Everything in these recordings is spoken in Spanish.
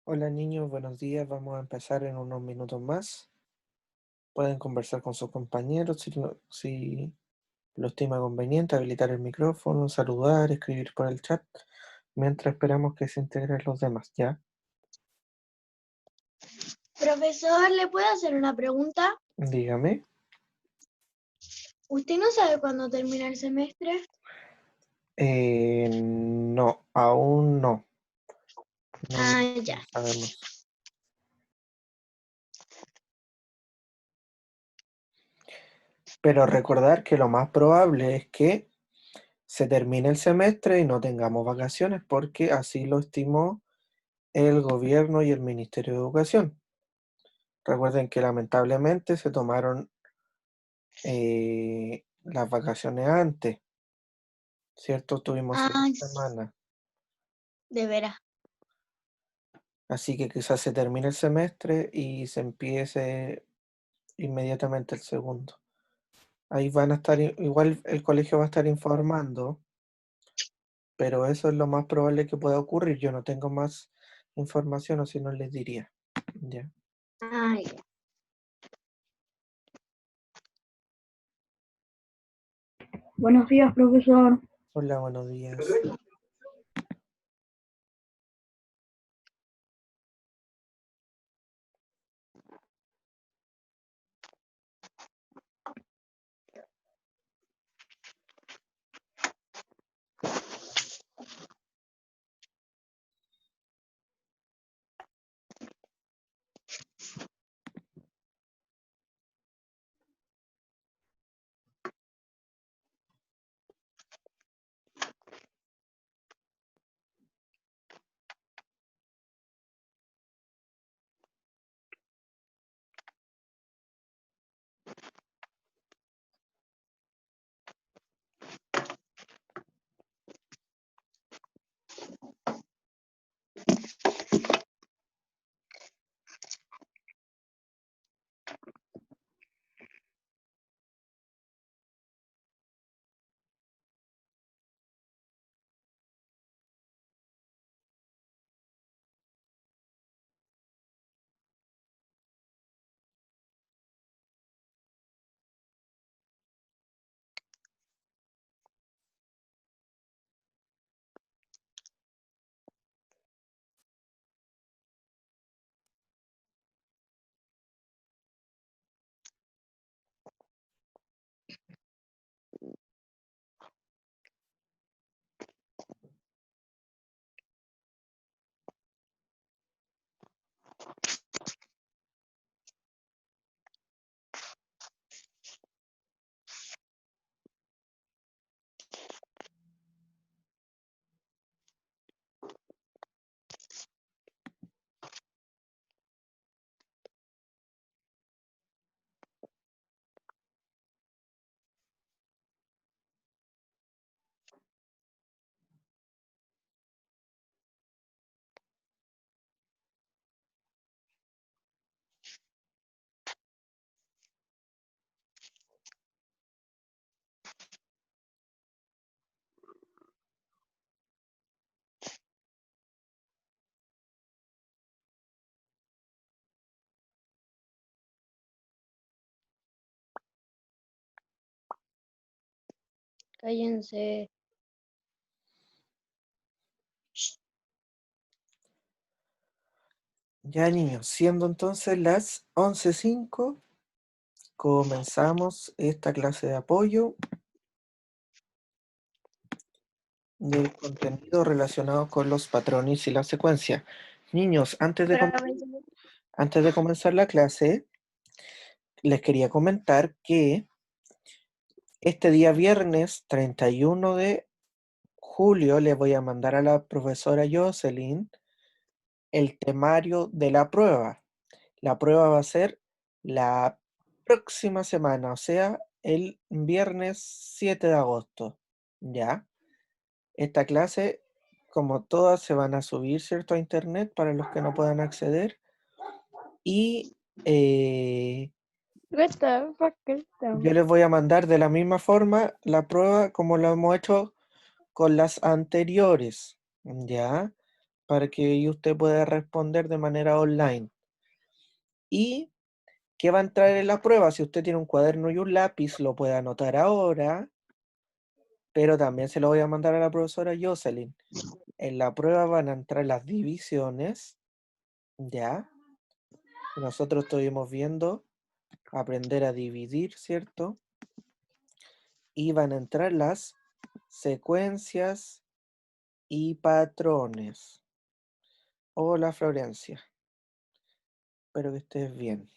Hola niños, buenos días. Vamos a empezar en unos minutos más. Pueden conversar con sus compañeros si lo estima conveniente, habilitar el micrófono, saludar, escribir por el chat, mientras esperamos que se integren los demás, ¿ya? Profesor, ¿le puedo hacer una pregunta? Dígame. ¿Usted no sabe cuándo termina el semestre? No, aún no. No, Ah, no ya. sabemos. Pero recordar que lo más probable es que se termine el semestre y no tengamos vacaciones, porque así lo estimó el gobierno y el Ministerio de Educación. Recuerden que lamentablemente se tomaron las vacaciones antes, ¿cierto? Tuvimos Ah, 7 semanas, de veras. así que quizás se termine el semestre y se empiece inmediatamente el segundo. Ahí van a estar, igual el colegio va a estar informando, pero eso es lo más probable que pueda ocurrir. Yo no tengo más información o si no les diría. Ya. Ah, ya. Buenos días, profesor. Hola, buenos días. Cállense. Ya niños, siendo entonces las 11:05, comenzamos esta clase de apoyo del contenido relacionado con los patrones y la secuencia. Niños, antes de comenzar la clase, les quería comentar que este día viernes 31 de julio le voy a mandar a la profesora Jocelyn el temario de la prueba. La prueba va a ser la próxima semana, o sea, el viernes 7 de agosto. ¿Ya? Esta clase, como todas, se van a subir, ¿cierto?, a internet para los que no puedan acceder. Y yo les voy a mandar de la misma forma la prueba como lo hemos hecho con las anteriores. ¿Ya? para que usted pueda responder de manera online. ¿Y qué va a entrar en la prueba? Si usted tiene un cuaderno y un lápiz, lo puede anotar ahora, pero también se lo voy a mandar a la profesora Jocelyn. En la prueba van a entrar las divisiones, ¿ya? Nosotros estuvimos viendo aprender a dividir, ¿cierto? Y van a entrar las secuencias y patrones. Hola Florencia, espero que estés bien.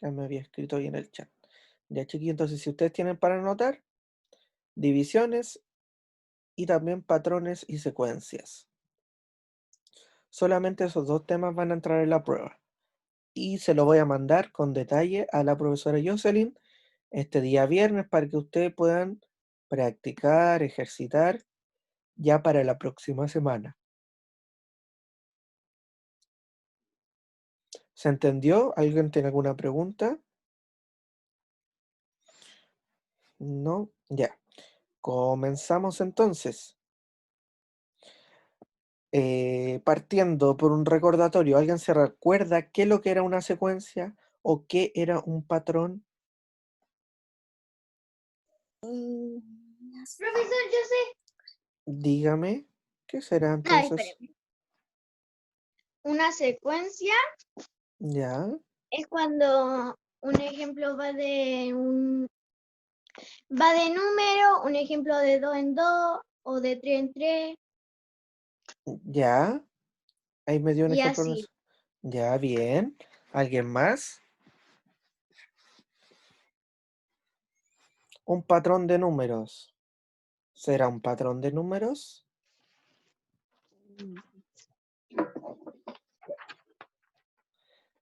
Ya me había escrito ahí en el chat. Ya chiquillos, entonces si ustedes tienen para anotar, divisiones y también patrones y secuencias. Solamente esos dos temas van a entrar en la prueba. Y se lo voy a mandar con detalle a la profesora Jocelyn este día viernes para que ustedes puedan practicar, ejercitar ya para la próxima semana. ¿Se entendió? ¿Alguien tiene alguna pregunta? No, ya. Comenzamos entonces. Partiendo por un recordatorio, ¿alguien se recuerda qué es lo que era una secuencia o qué era un patrón? Profesor, yo sé. Dígame, ¿qué será Ay, entonces? espéreme. Una secuencia Ya, es cuando un ejemplo va de número, un ejemplo de 2 en 2 o de 3 en 3 ya. Ahí me dio un y ejemplo. así. Ya, bien. ¿Alguien más? Un patrón de números. ¿Será un patrón de números?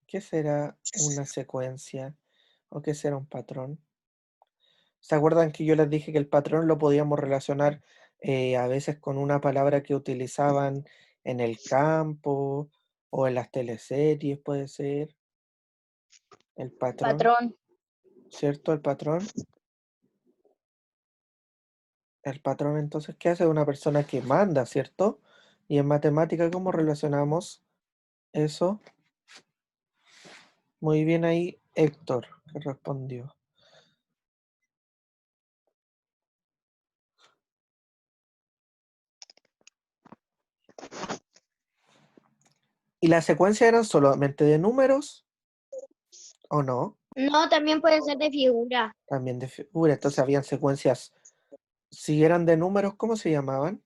¿Qué será una secuencia? ¿O qué será un patrón? ¿Se acuerdan que yo les dije que el patrón lo podíamos relacionar a veces con una palabra que utilizaban en el campo o en las teleseries, puede ser? El patrón, Patrón. ¿cierto? El patrón. El patrón entonces, ¿qué hace una persona que manda, ¿cierto? Y en matemática, ¿cómo relacionamos eso? Muy bien ahí, Héctor, que respondió. ¿Y las secuencias eran solamente de números o no? No, también puede ser de figura. También de figura. Entonces habían secuencias, si eran de números, ¿cómo se llamaban?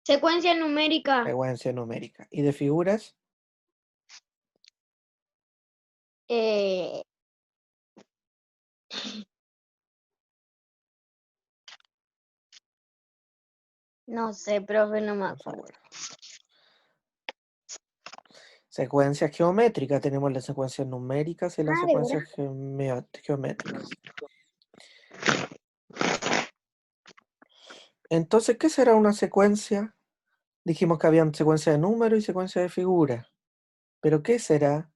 Secuencia numérica. Secuencia numérica. ¿Y de figuras? eh, no sé, profe, no me No se acuerdo. acuerda. Secuencias geométricas. Tenemos las secuencias numéricas y las Ah, de veras. secuencias geométricas. Entonces, ¿qué será una secuencia? Dijimos que habían secuencia de números y secuencia de figuras. ¿Pero qué será?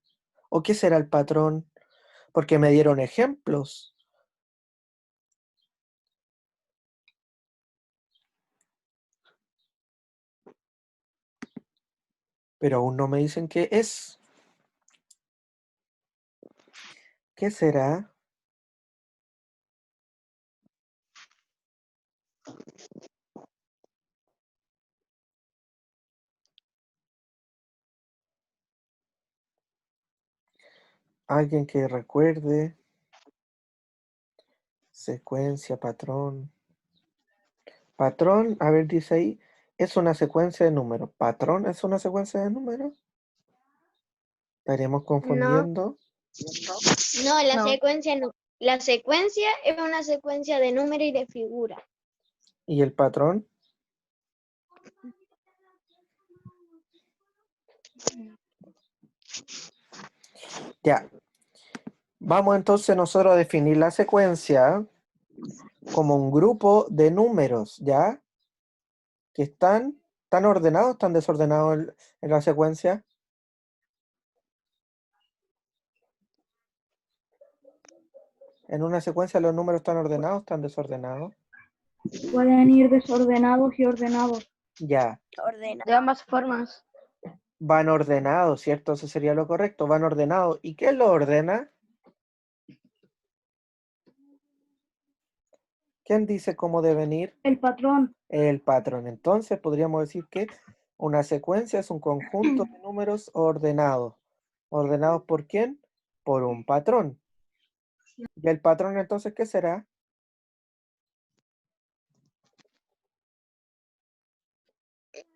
¿O qué será el patrón? Porque me dieron ejemplos. Pero aún no me dicen qué es. ¿Qué será? Alguien que recuerde. Secuencia, patrón. Patrón, a ver, dice ahí, es una secuencia de números. ¿Patrón es una secuencia de números? ¿Estaremos No, confundiendo? no, la No. secuencia no. La secuencia es una secuencia de número y de figura. ¿Y el patrón? Ya. Vamos entonces nosotros a definir la secuencia como un grupo de números, ¿ya? Que están ordenados, están desordenados en la secuencia. En una secuencia los números están ordenados, están desordenados. Pueden ir desordenados y ordenados. Ya, De ambas formas. van ordenados, ¿cierto? Eso sería lo correcto, van ordenados. ¿Y quién lo ordena? ¿Quién dice cómo deben ir? El patrón. El patrón. Entonces podríamos decir que una secuencia es un conjunto de números ordenados. ¿Ordenados por quién? Por un patrón. ¿Y el patrón entonces qué será?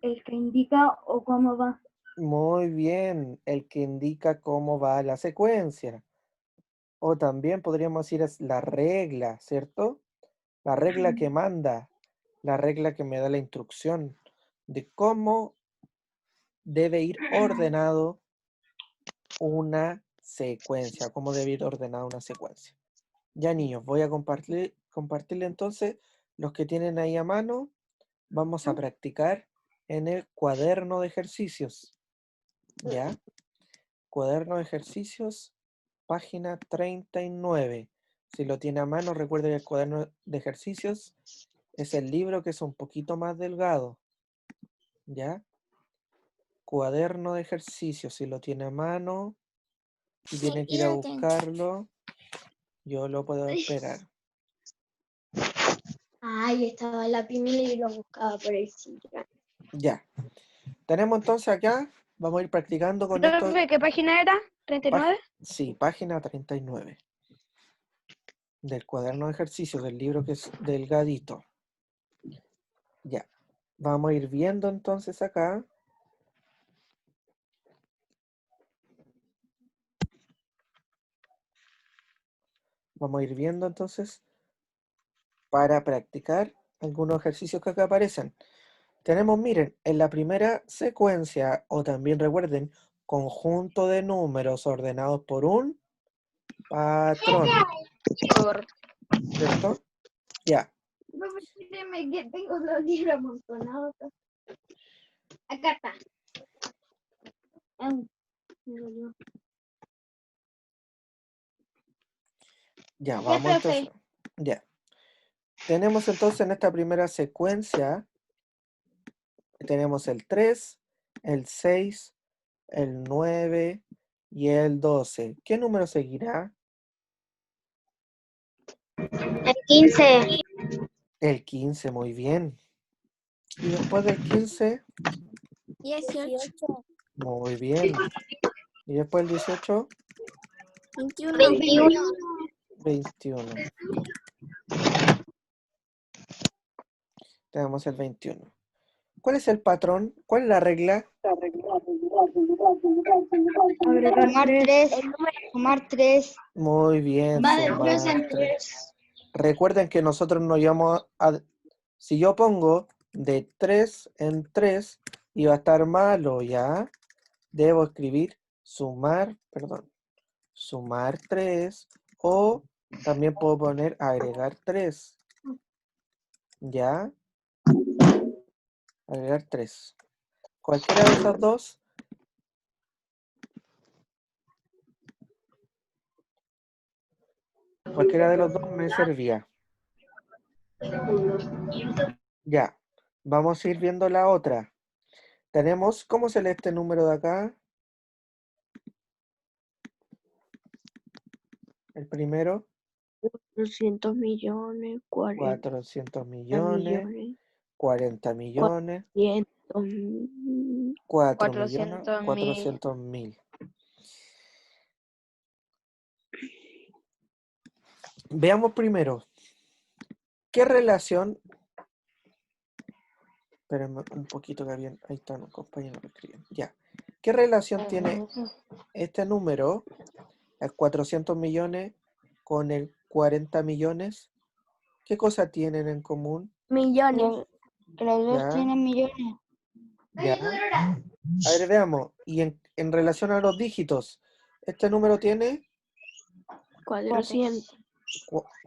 El que indica o cómo va. Muy bien, el que indica cómo va la secuencia. O también podríamos decir es la regla, ¿cierto? La regla que manda, la regla que me da la instrucción de cómo debe ir ordenado una secuencia, cómo debe ir ordenada una secuencia. Ya niños, voy a compartirle entonces los que tienen ahí a mano. Vamos a practicar en el cuaderno de ejercicios. ¿Ya? Cuaderno de ejercicios, página 39. Si lo tiene a mano, recuerde que el cuaderno de ejercicios es el libro que es un poquito más delgado. ¿Ya? Cuaderno de ejercicios, si lo tiene a mano y tiene que ir a buscarlo, yo lo puedo esperar. Ahí estaba la primera y lo buscaba por el sitio. Ya. Tenemos entonces acá, vamos a ir practicando con esto. Profe, ¿qué página era? ¿39? Sí, página 39. Del cuaderno de ejercicios, del libro que es delgadito. Ya. Vamos a ir viendo entonces acá. Vamos a ir viendo entonces para practicar algunos ejercicios que acá aparecen. Tenemos, miren, en la primera secuencia, o también recuerden, conjunto de números ordenados por un patrón. ¿Cierto? Ya. Espérame que tengo los libros amontonados. Acá está. Ya, Ya, vamos profe. entonces. Ya. Tenemos entonces en esta primera secuencia, tenemos el 3, el 6, el 9 y el 12. ¿Qué número seguirá? El 15. El 15, muy bien. Y después del 15, 18. muy bien. Y después el 18, 21. 21. Tenemos el 21. ¿Cuál es el patrón? ¿Cuál es la regla? Agregar Sumar 3. 3. Sumar 3. Muy bien, Va de 3 sumar en 3. 3. Recuerden que nosotros nos llevamos a... Si yo pongo de 3 en 3 y va a estar malo, ¿ya? Debo escribir sumar 3 o también puedo poner agregar 3, ¿ya? Agregar 3. Cualquiera de esas dos. Cualquiera de los dos me servía. Ya. Vamos a ir viendo la otra. Tenemos, ¿cómo se lee este número de acá? El primero. 400 millones, 400 millones, 40 millones, 4 millones, 400.000. Veamos primero, ¿qué relación? Espérenme un poquito que bien, ahí están los compañeros que escriben. Ya. ¿Qué relación tiene este número, el 400 millones, con el 40 millones? ¿Qué cosa tienen en común? millones. Que los dos Ya. tienen millones. Ya. A ver, veamos. Y en relación a los dígitos, este número tiene 400.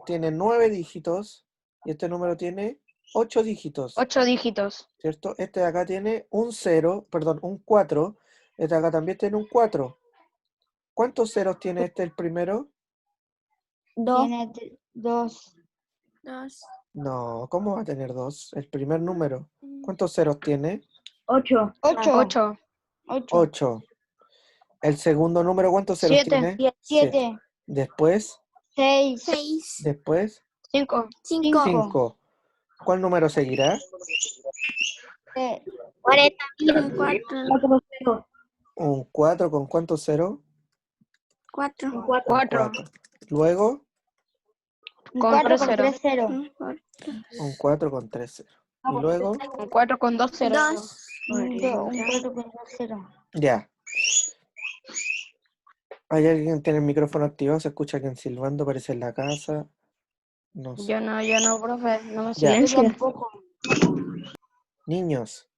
tiene 9 dígitos y este número tiene 8 dígitos, 8 dígitos. ¿cierto? Este de acá tiene un 0, perdón, un 4. Este de acá también tiene un 4. ¿Cuántos ceros tiene este el primero? Tiene 2. No, ¿cómo va a tener 2? El primer número. ¿Cuántos ceros tiene? 8. 8. 8. El segundo número, ¿cuántos ceros 7. tiene? 7. Después, 6. después, 5. 5. ¿Cuál número seguirá? 40.000. 4 0. Un 4 con cuántos ceros? 4. 4. 4. 4. Luego, Con 3 ceros. 0. un 4 con 3 ceros. Y luego, Un 4 con 2 ceros. 2. Un 4 con 0. ya. ¿Hay alguien que tiene el micrófono activado? ¿Se escucha alguien silbando? Parece en la casa. No sé. Yo no, profe. No me Ya. silencia. Niños,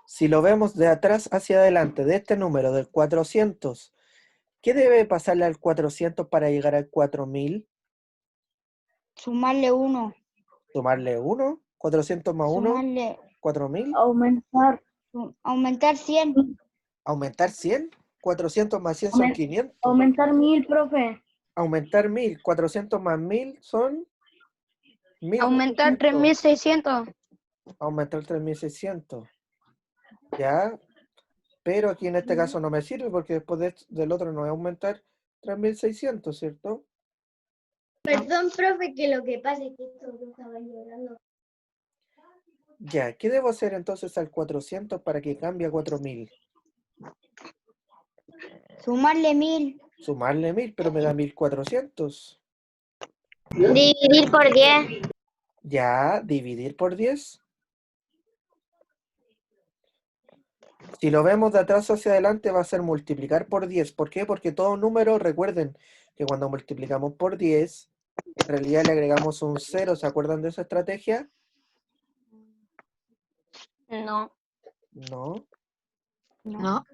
si lo vemos de atrás hacia adelante, de este número, del 400, ¿qué debe pasarle al 400 para llegar al 4000? Sumarle 1. Tomarle 1. 400 más 1, Sumarle. 4000. Aumentar. Aumentar 100. Aumentar 100. 400 más 100 son 500. Aumentar 1000, profe. Aumentar 1000. 400 más 1000 son 1000. Aumentar 3600. Aumentar 3600. Ya. Pero aquí en este caso no me sirve porque después del otro no es aumentar 3600, ¿cierto? Perdón, profe, que lo que pasa es que estos dos estaban llorando. Ya, ¿qué debo hacer entonces al 400 para que cambie a 4000? Sumarle 1000. Sumarle 1000, pero me da 1400. Dividir por 10. Ya, dividir por 10. Si lo vemos de atrás hacia adelante va a ser multiplicar por 10. ¿Por qué? Porque todo número, recuerden que cuando multiplicamos por 10, en realidad le agregamos un 0. ¿Se acuerdan de esa estrategia? No. No. No.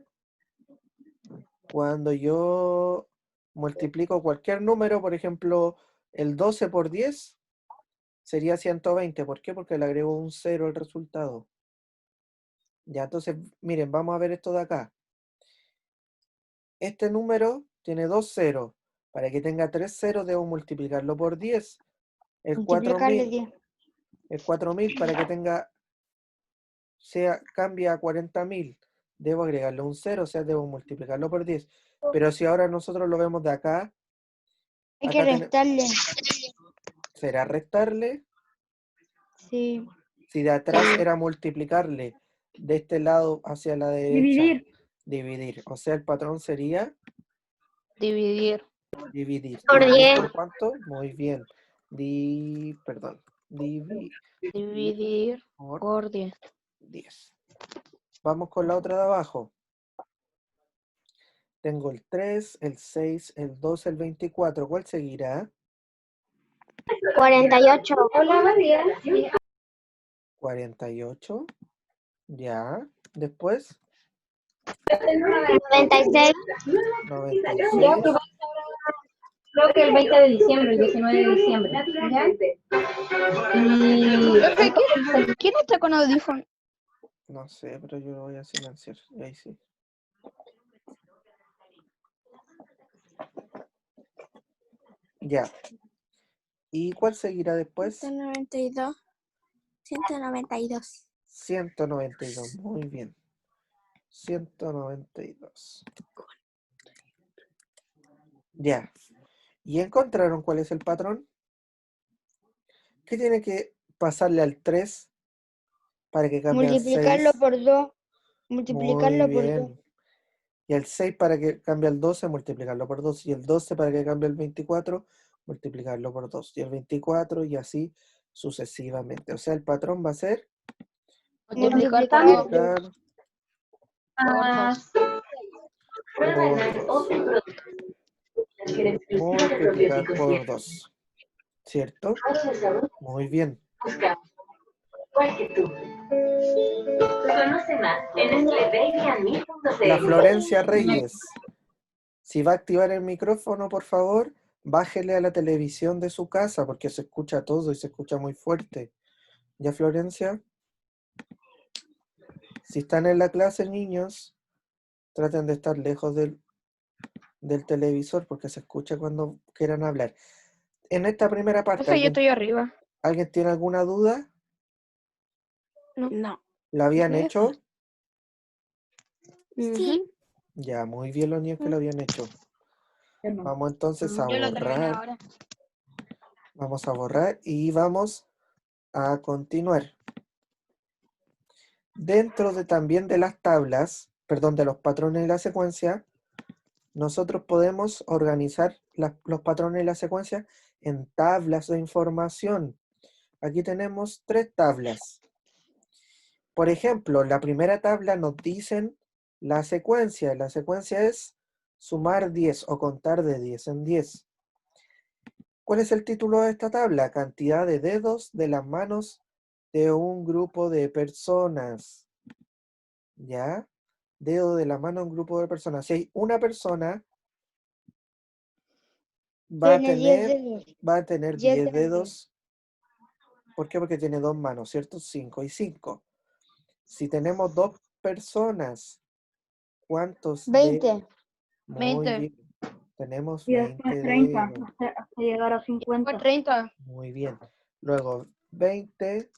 Cuando yo multiplico cualquier número, por ejemplo, el 12 por 10, sería 120. ¿Por qué? Porque le agrego un 0 al resultado. Ya, entonces, miren, vamos a ver esto de acá. Este número tiene 2 ceros. Para que tenga 3 ceros, debo multiplicarlo por 10. El Multiplicarle 4000, 10. el 4000 para que cambie a 40.000, debo agregarle un 0, o sea, debo multiplicarlo por 10. Pero si ahora nosotros lo vemos de acá, Hay que acá restarle. será restarle. Sí. Si de atrás era multiplicarle, de este lado hacia la derecha, dividir. O sea, el patrón sería Dividir. dividir. Por ¿Dividir 10. por cuánto? Muy bien. Dividir Dividir por por 10. 10. Vamos con la otra de abajo. Tengo el 3, el 6, el 2, el 24. ¿Cuál seguirá? 48. Hola, María. 48. Ya. Después, 96. 96. Creo que el 20 de diciembre, el 19 de diciembre. ¿Ya? Profe, ¿quién está con audífono? No sé, pero yo lo voy a silenciar. Ahí sí. Ya. ¿Y cuál seguirá después? 192. 192. 192. Muy bien. 192. Ya. ¿Y encontraron cuál es el patrón? ¿Qué tiene que pasarle al 3 para que cambie al 6? Multiplicarlo por 2. Muy Multiplicarlo por 2. bien. Y el 6 para que cambie al 12, multiplicarlo por 2. Y el 12 para que cambie al 24, multiplicarlo por 2. Y el 24 y así sucesivamente. O sea, el patrón va a ser Multiplicar por 2. multiplicar por 2. Multiplicar por 2. ¿Cierto? Muy bien. Igual que tú. Conoce más en SLBabyandme.cl. La Florencia Reyes. Si va a activar el micrófono, por favor, bájele a la televisión de su casa porque se escucha todo y se escucha muy fuerte. ¿Ya, Florencia? Si están en la clase, niños, traten de estar lejos del televisor porque se escucha cuando quieran hablar. En esta primera parte, Profe, yo estoy arriba. ¿Alguien tiene alguna duda? No. ¿La habían Sí. hecho? Ujú. Ya, muy bien los niños que lo habían hecho. Yo no. Vamos entonces a Yo lo terminé borrar. ahora. Vamos a borrar y vamos a continuar. Dentro de también de las tablas, perdón, de los patrones y la secuencia, nosotros podemos organizar los patrones y la secuencia en tablas de información. Aquí tenemos 3 tablas. Por ejemplo, la primera tabla nos dicen la secuencia. La secuencia es sumar 10 o contar de 10 en 10. ¿Cuál es el título de esta tabla? Cantidad de dedos de las manos de un grupo de personas. ¿Ya? Dedo de la mano de un grupo de personas. Si hay una persona, va a Tiene 10 tener, dedos. va a tener 10 10 dedos. dedos. ¿Por qué? Porque tiene 2 manos, ¿cierto? 5 y 5. Si tenemos 2 personas, ¿cuántos 20. dedos? Muy 20. bien. Tenemos Y después 20 30, dedos. hasta llegar a Fue 50. 30. Muy bien. Luego, 20.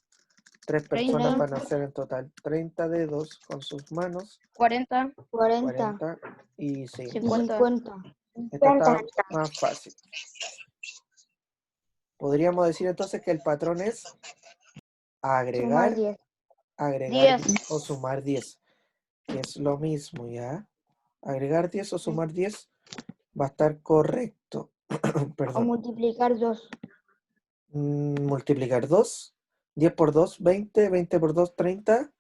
3 personas 30. van a hacer en total 30 dedos con sus manos. 40. 40. 40 y sí. Y 50. 50. Esta está más fácil. Podríamos decir entonces que el patrón es Sumar agregar, 10. agregar 10. o sumar 10, que es lo mismo, ¿ya? Agregar 10 o sumar 10 va a estar correcto. O Perdón. multiplicar 2. Multiplicar 2. 10 por 2, 20. 20 por 2, 30.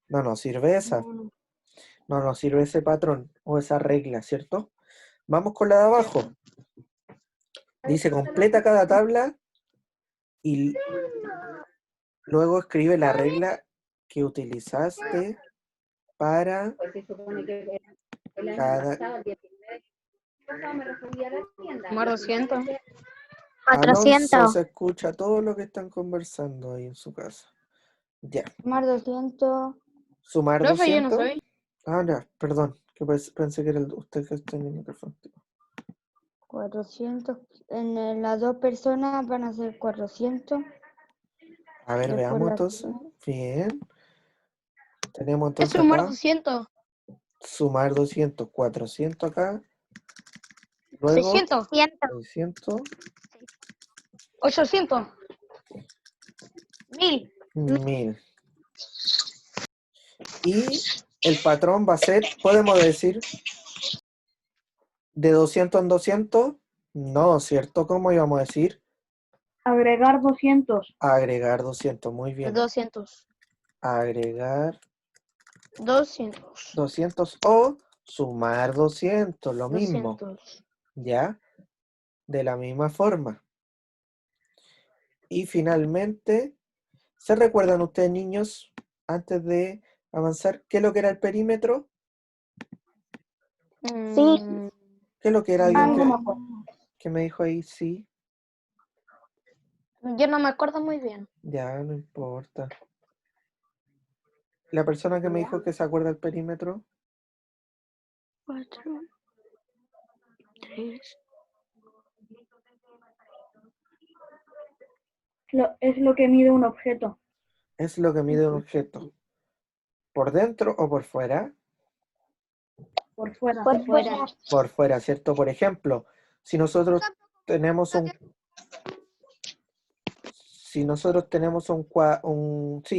No nos sirve esa. No nos sirve ese patrón o esa regla, ¿cierto? Vamos con la de abajo. Dice completa cada tabla y luego escribe la regla que utilizaste para Porque supone que el año cada... pasado, el 19, me respondía a la tienda. Sumar 200. Alonso se escucha todo lo que están conversando ahí en su casa. Ya. Sumar 200. ¿Sumar Profe, yo no 200? soy. Ah, ya, perdón. Que pensé que era usted que está en el micrófono. 400. Las 2 personas van a ser 400. A ver, Después veamos la entonces. Bien. Tenemos Es entonces sumar acá 200. sumar 200, 400 acá. Luego 600. 600, 800. 1000. 1000. Y el patrón va a ser, podemos decir, de 200 en 200. No, ¿cierto? ¿Cómo íbamos a decir? Agregar 200. Agregar 200, muy bien. 200. Agregar 200. 200 o sumar 200, lo mismo, 200. ¿ya? De la misma forma. Y finalmente, ¿se recuerdan ustedes, niños, antes de avanzar, qué es lo que era el perímetro? Sí. ¿Qué es lo que era Ah, alguien no me acuerdo. que me dijo ahí? Sí, Yo no me acuerdo muy bien. ya, no importa. La persona que me dijo que se acuerda del perímetro, 4, 3. Es lo que mide un objeto. es lo que mide un objeto. ¿Por dentro o por fuera? Por fuera. Por fuera. Por fuera, ¿cierto? Por ejemplo, si nosotros tenemos un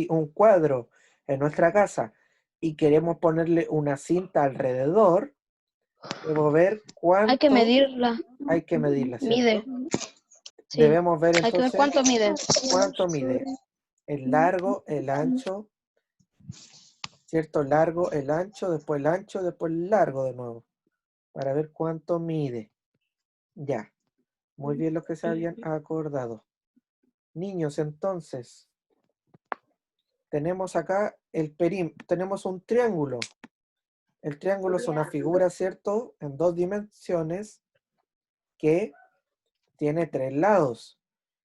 un cuadro en nuestra casa y queremos ponerle una cinta alrededor, debemos ver Hay que cuánto medirla. hay que medirla, ¿cierto? Mide. Sí. Debemos ver Hay que ver entonces cuánto mide. cuánto mide el largo, el ancho, ¿cierto? Largo, el ancho, después el largo de nuevo, para ver cuánto mide. Ya, muy bien lo que se habían acordado. Niños, entonces, tenemos acá tenemos un triángulo. El triángulo es una figura, ¿cierto? En 2 dimensiones que tiene 3 lados.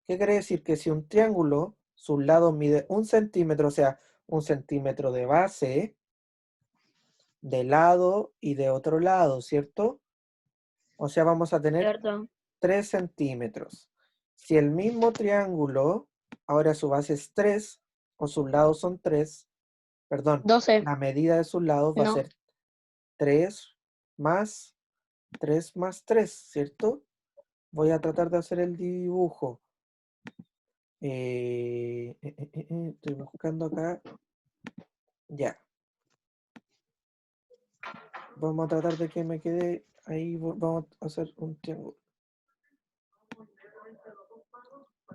¿Qué quiere decir? Que si un triángulo, sus lados mide 1 centímetro, o sea, 1 centímetro de base, de lado y de otro lado, ¿cierto? O sea, vamos a tener Cierto. 3 centímetros. Si el mismo triángulo, ahora su base es 3, o sus lados son 3, perdón, 12. la medida de sus lados va a No. ser 3 más 3 más 3, ¿cierto? Voy a tratar de hacer el dibujo. Estoy buscando acá. Ya. Vamos a tratar de que me quede ahí. Vamos a hacer un triángulo.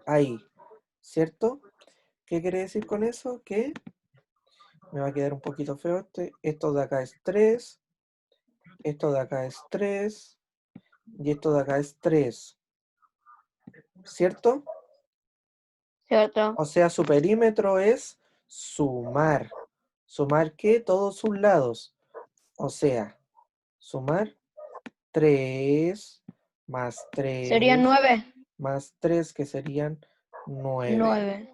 Ahí, ¿cierto? ¿Qué quiere decir con eso? Que me va a quedar un poquito feo esto de acá es 3, esto de acá es 3 y esto de acá es 3, ¿cierto? ¿Cierto? O sea, su perímetro es sumar. ¿Sumar qué? Todos sus lados. O sea, sumar 3 más 3 Serían 9. más 3, que serían 9. 9.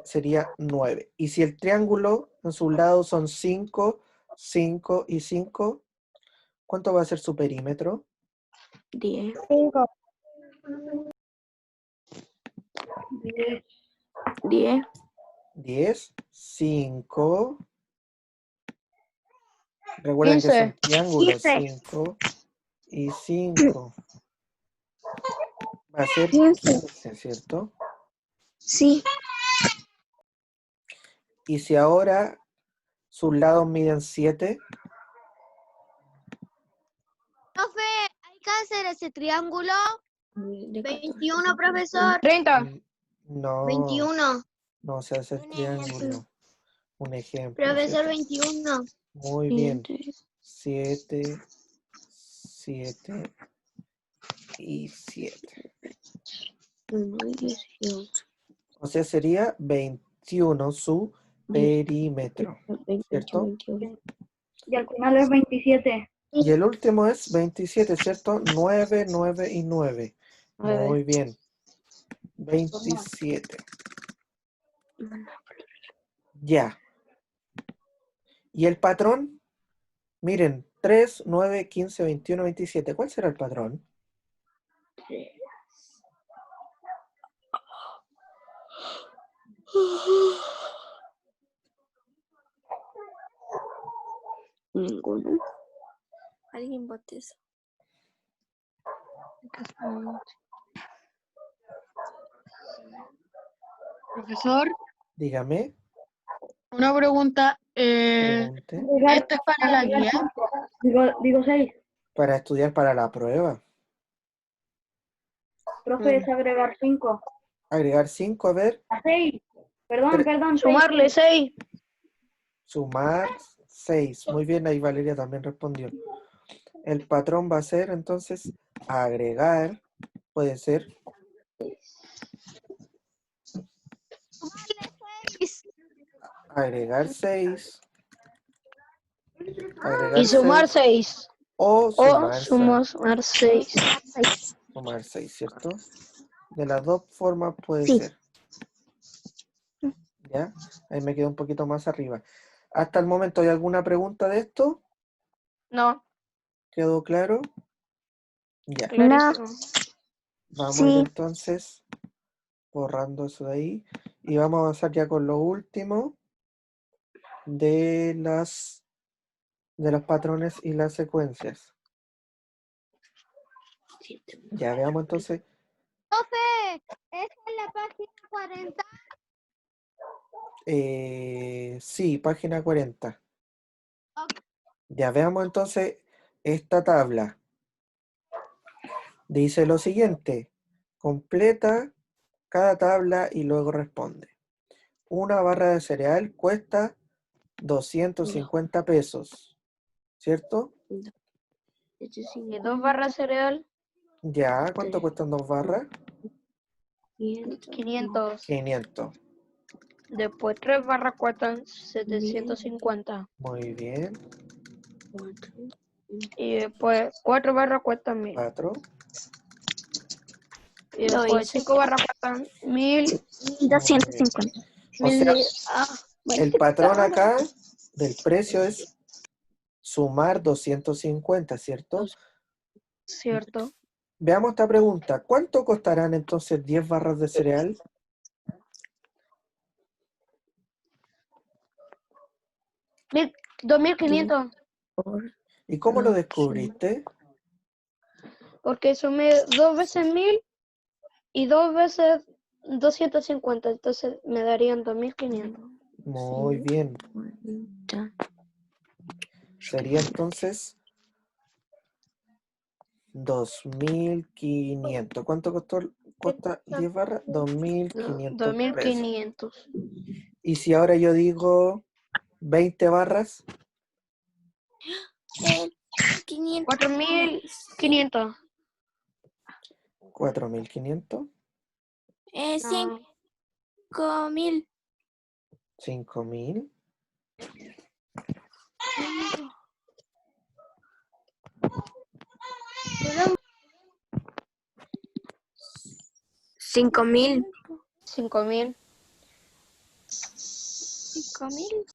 Sería 9. Y si el triángulo en sus lados son 5, 5 y 5, ¿cuánto va a ser su perímetro? 10. 10. 10, 5. Recuerden que 15. son triángulos, 15. 5 y 5. Va a ser 15. 15, ¿cierto? Sí. Y si ahora sus lados miden 7, Profe, hay que hacer ese triángulo. 21, profesor. 30. no, 21. no se hace el Un triángulo. Un ejemplo. Profesor, ¿cierto? 21. Muy bien. 7, 7 y 7. 1 y 18. O sea, sería 21 su perímetro, ¿cierto? 28. Y al final es 27. Y el último es 27, ¿cierto? 9, 9 y 9. Muy bien. 27. Ya. ¿Y el patrón? Miren, 3, 9, 15, 21, 27. ¿Cuál será el patrón? Ninguno. Alguien bote eso. Profesor, Dígame. una pregunta. Pregunte. ¿Esto es para la guía? Digo 6. Para estudiar para la prueba. Profe, es agregar 5. Agregar 5, a ver. A 6. Perdón, Tre- perdón. Sumarle 6. Sumar 6. Muy bien, ahí Valeria también respondió. El patrón va a ser entonces agregar, puede ser agregar 6, agregar Y sumar 6 6. o O sumar 6. sumar 6. Sumar 6, ¿cierto? De las dos formas puede Sí. ser. ¿Ya? Ahí me quedo un poquito más arriba. Hasta el momento, ¿hay alguna pregunta de esto? No. ¿Quedó claro? Ya. Clarísimo. Vamos a ir entonces borrando eso de ahí. Y vamos a avanzar ya con lo último de los patrones y las secuencias. Ya veamos entonces. Profe, ¿esa es la página 40? Sí, página 40. Ok. Ya veamos entonces esta tabla. Dice lo siguiente: completa cada tabla y luego responde. Una barra de cereal cuesta 250 pesos, ¿cierto? Y 2 barras cereal, Ya, ¿cuánto cuestan 2 barras? 500. 500. Después 3 barras cuestan 750. Muy bien. Y después 4 barras cuestan 1000. 4. Y después 5 barras cuestan 1000. 250. O sea, Bueno, el patrón acá del precio es sumar 250, ¿cierto? Cierto. Veamos esta pregunta. ¿Cuánto costarán entonces 10 barras de cereal? Mil- 2.500. ¿Y cómo lo descubriste? Porque sumé 2 veces 1.000 y 2 veces 250. Entonces me darían 2.500. Muy bien. Sería entonces 2.500. ¿Cuánto cuesta 10 barras? 2.500 pesos. 2.500. ¿Y si ahora yo digo 20 barras? 500. 4.500. 4.500. 5.000. 5.000. Cinco mil. 5.000. 5.000.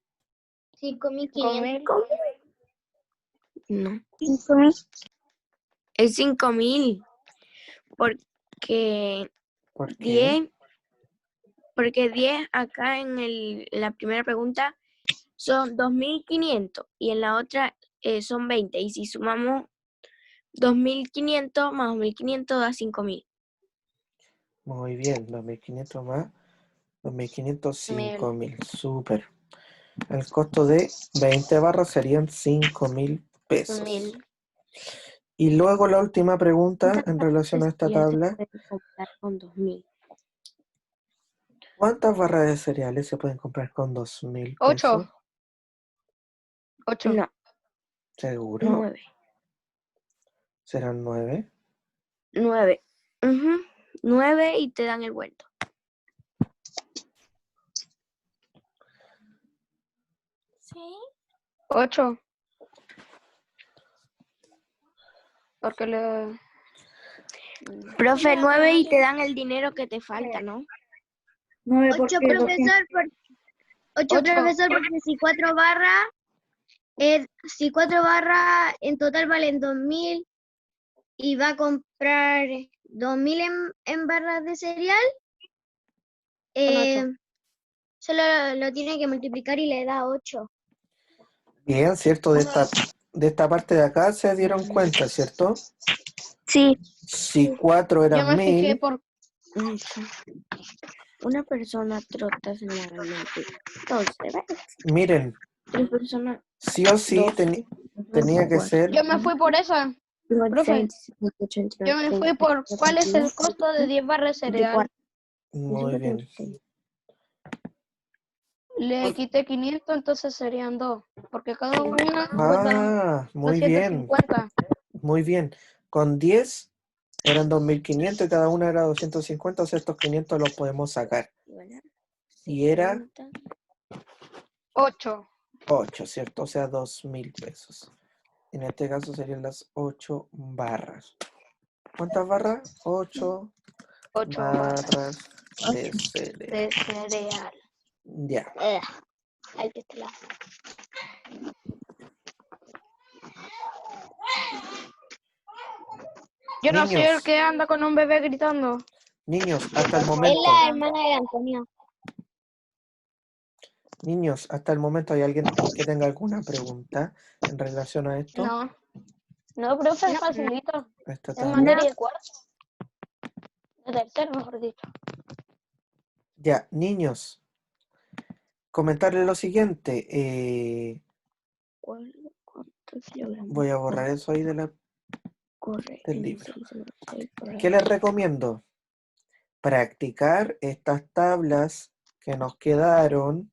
5.500. No. 5.000. Es 5.000. Porque ¿Por qué? 10. Porque 10 acá en la primera pregunta son 2.500 y en la otra son 20. Y si sumamos 2.500 más 2.500 da 5.000. Muy bien, 2.500 más 2.500, 5.000. Súper. El costo de 20 barras serían 5.000 pesos. 1.000. Y luego la última pregunta en relación a esta tabla. Se puede comprar con 2.000. ¿Cuántas barras de cereales se pueden comprar con 2.000 8. pesos? 8. No, ¿Seguro? 9. ¿Serán 9? 9. 9 y te dan el vuelto. ¿Sí? 8. Porque le... Profe, 9 y te dan el dinero que te falta, ¿no? 9 8, porque 200. profesor, 8, Ocho. profesor, porque si 4 barras en total valen 2.000 y va a comprar 2.000 en barras de cereal, Son 8. solo lo tiene que multiplicar y le da 8. Bien, ¿cierto? De esta parte de acá se dieron cuenta, ¿cierto? Sí. Si 4 Yo eran me fijé 1.000, por... Una persona trota semanalmente 12 veces. miren, 3 personas. sí o sí 12, tenía que ser. Yo me fui por esa. Profe, 56, yo me fui por cuál es el costo de 10 barras de cereal. Muy bien. Le quité 500, entonces serían 2. Porque cada una cuesta Ah, muy bien. 250. Muy bien. Con 10 eran 2.500 y cada una era 250, o sea, estos 500 los podemos sacar. Y era 8. 8, ¿cierto? O sea, 2.000 pesos. En este caso serían las 8 barras. ¿Cuántas barras? 8 8 barras barras de cereal. de cereal. Ya. Ahí que está la... Yo no soy el Niños, que anda con un bebé gritando. niños, hasta el Es momento. la hermana de Antonio. Niños, hasta el momento, ¿hay alguien que tenga alguna pregunta en relación a esto? No. No, profe, es facilito. Esta Es tabla. materia de cuarto. De tercero, mejor dicho. Ya, niños, comentarles lo siguiente. ¿Cuántos kilogramos Voy a borrar eso ahí corre del en libro. 6 sobre 6 por ¿Qué les recomiendo? Practicar estas tablas que nos quedaron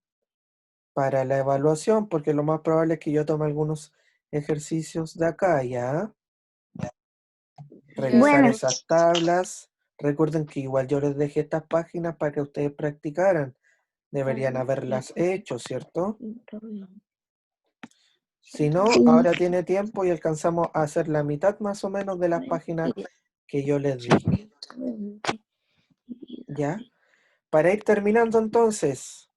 para la evaluación, porque lo más probable es que yo tome algunos ejercicios de acá, ¿ya? Revisar Bueno. esas tablas. Recuerden que igual yo les dejé estas páginas para que ustedes practicaran. Deberían haberlas hecho, ¿cierto? Si no, ahora tiene tiempo y alcanzamos a hacer la mitad más o menos de las páginas que yo les di. ¿Ya? Para ir terminando entonces,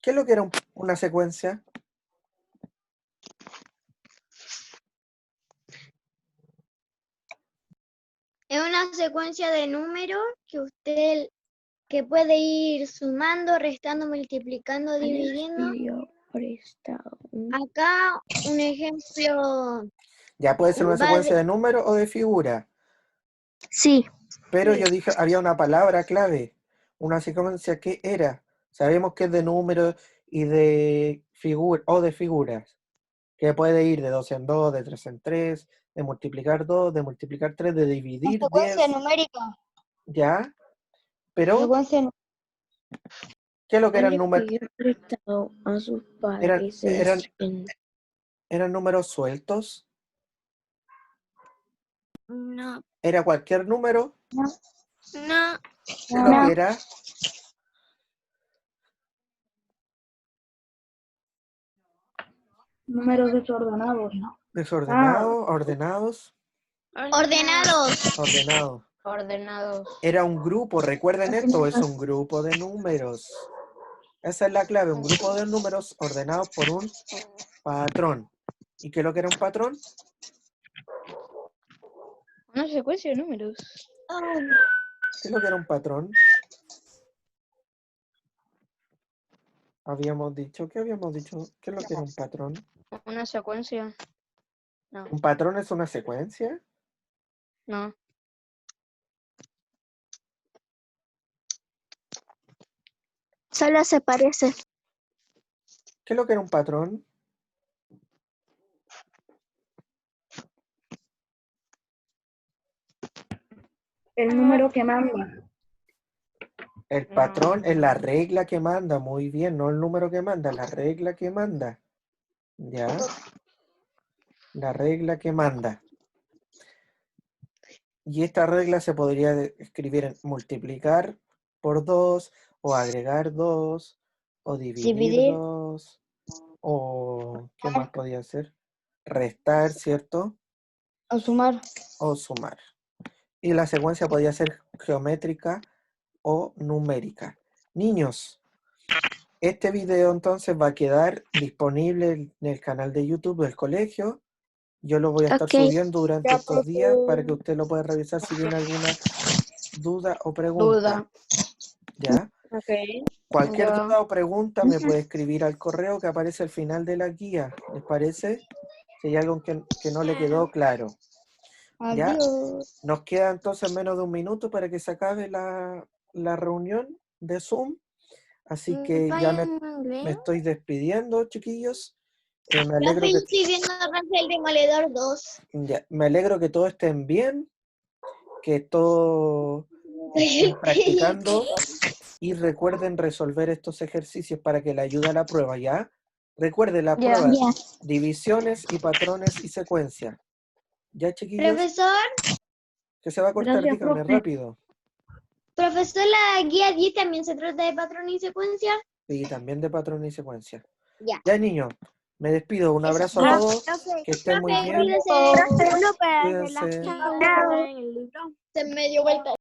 ¿qué es lo que era una secuencia? secuencia de números que puede ir sumando, restando, multiplicando, dividiendo. Acá un ejemplo Ya puede ser una Va secuencia de- de números o de figuras. Sí. Pero yo dije, había una palabra clave. Una secuencia que era. Sabemos que es de números y de figuras, o de figuras. Que puede ir de 2 en 2, de 3 en 3, de multiplicar 2, de multiplicar 3, de dividir 10. numérica. ¿Ya? Pero, Secuencia ¿qué es lo que eran Le números? pidió prestado a sus Eran, padres eran, en- eran números sueltos. No, Era cualquier número. no. ¿Qué es lo que era? números desordenados, ¿no? Desordenados, ordenados, ordenados. ordenados. Ordenados. Era un grupo, recuerden esto, es un grupo de números. Esa es la clave, un grupo de números ordenados por un patrón. ¿Y qué es lo que era un patrón? Una secuencia de números. ¿Qué es lo que era un patrón? Habíamos dicho, ¿qué habíamos dicho? ¿Qué es lo que era un patrón? Una secuencia. ¿Un patrón es una secuencia? No. Solo se parece. ¿Qué es lo que era un patrón? El número que manda. El patrón es la regla que manda, muy bien, no el número que manda, la regla que manda. ¿Ya? La regla que manda. Y esta regla se podría escribir en multiplicar por 2, o agregar 2, o dividir 2, o ¿qué más podía ser? Restar, ¿cierto? O sumar. O sumar. Y la secuencia podía ser geométrica o numérica. Niños, este video entonces va a quedar disponible en el canal de YouTube del colegio. Yo lo voy a estar Ok. subiendo durante estos días para que usted lo pueda revisar si tiene alguna duda o pregunta. ¿Ya? Ok. Cualquier Ya. duda o pregunta me puede escribir al correo que aparece al final de la guía. ¿Les parece? Si hay algo que no le quedó claro. ¿Ya? Adiós. Nos queda entonces menos de un minuto para que se acabe la reunión de Zoom. Así que ya me estoy despidiendo, chiquillos. Me alegro Profe, que, estoy viendo Rafael Demoledor 2. me alegro que todos estén bien, que todos estén practicando y recuerden resolver estos ejercicios para que le ayude a la prueba, ¿ya? Recuerden la Ya. prueba, divisiones y patrones y secuencia. ¿Ya, chiquillos? Profesor, Que se va a cortar, Gracias, dígame profe. rápido. profesor, la guía 10 también se trata de patrón y secuencia. Sí, también de patrones y secuencia. Ya. Ya, niños, me despido. Un Eso. abrazo a todos. Que estén muy Profe, bien. cuídese. Uno para Cuídense. relajar en el libro. Se me dio vuelta.